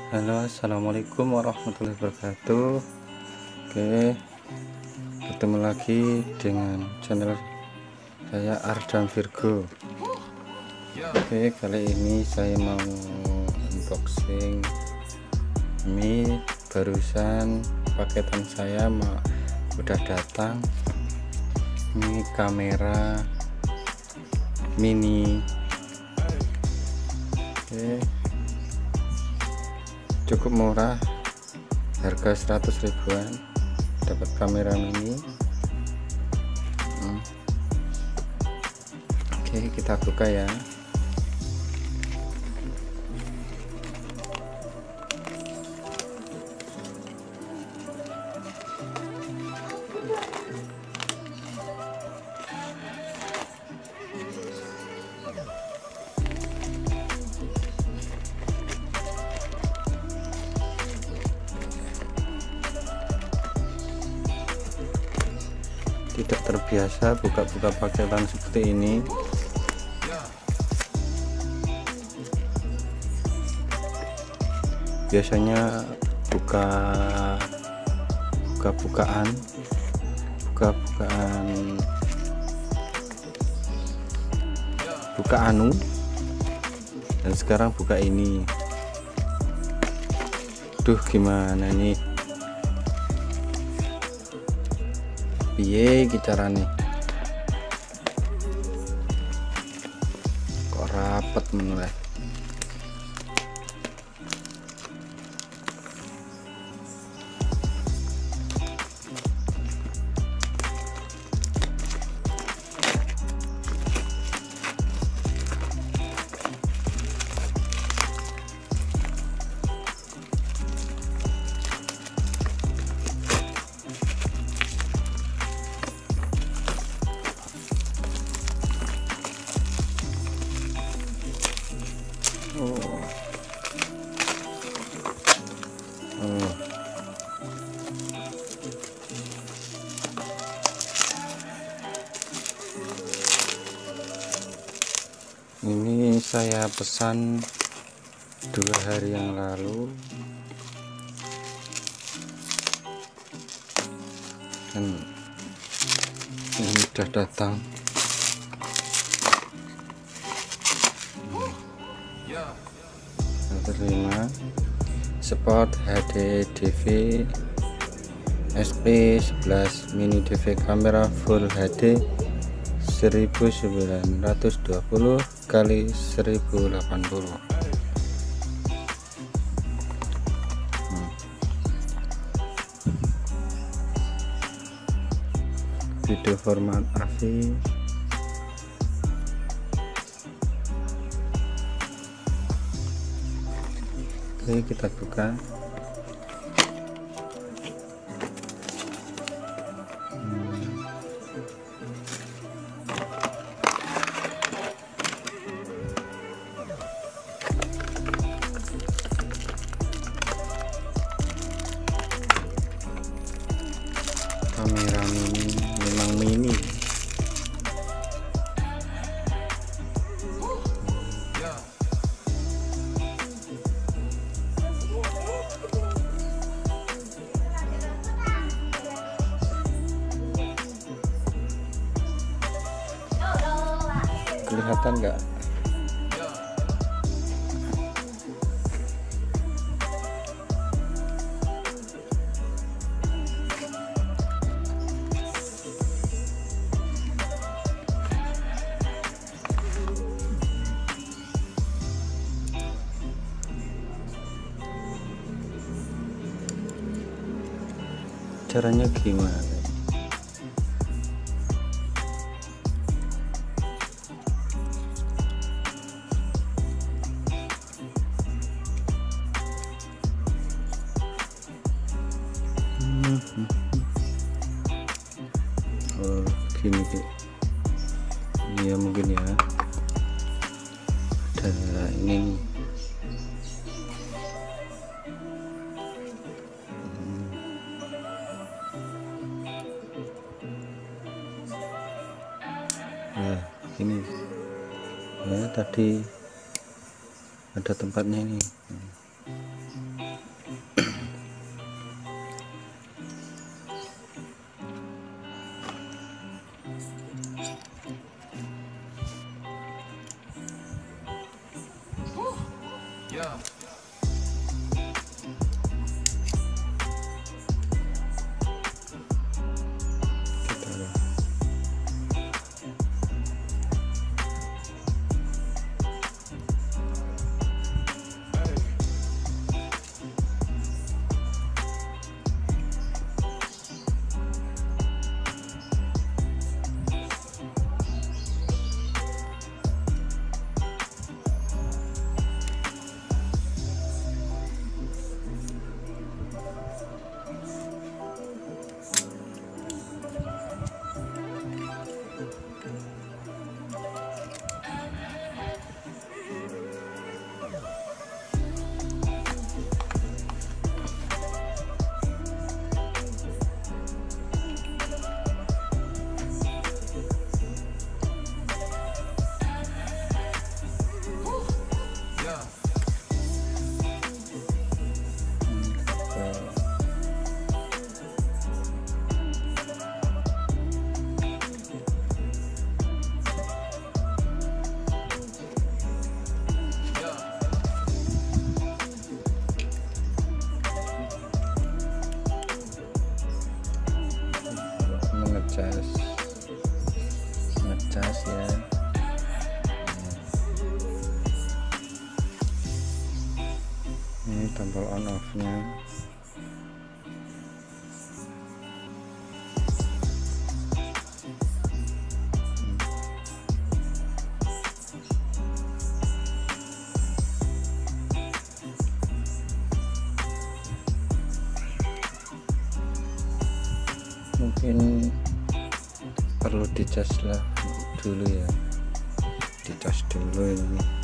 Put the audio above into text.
Halo, assalamualaikum warahmatullahi wabarakatuh. Oke, ketemu lagi dengan channel saya Ardam Virgo. Oke, kali ini saya mau unboxing ini. Barusan paketan saya udah datang. Ini kamera mini. Oke, cukup murah, harga 100 ribuan dapat kamera mini. Oke, kita buka ya. Tidak terbiasa buka-buka paketan seperti ini. Biasanya buka-bukaan anu, dan sekarang buka ini. Duh, gimana nih? Piye carane? Kok rapet menoleh? Ini saya pesan 2 hari yang lalu, dan ini sudah datang. Terima. Sport HD DV sp11 mini DV kamera full HD 1920 kali 1080. Video format AV. Oke, kita buka. Kamera mini, memang mini. Kelihatan nggak? Caranya gimana? Oh, gini ya, mungkin ya. Ada ini nih. Nah, ini ya, tadi ada tempatnya ini. ngecas ya. Ini tombol on off nya. Mungkin perlu dicas lah dulu ya, dicas dulu ini.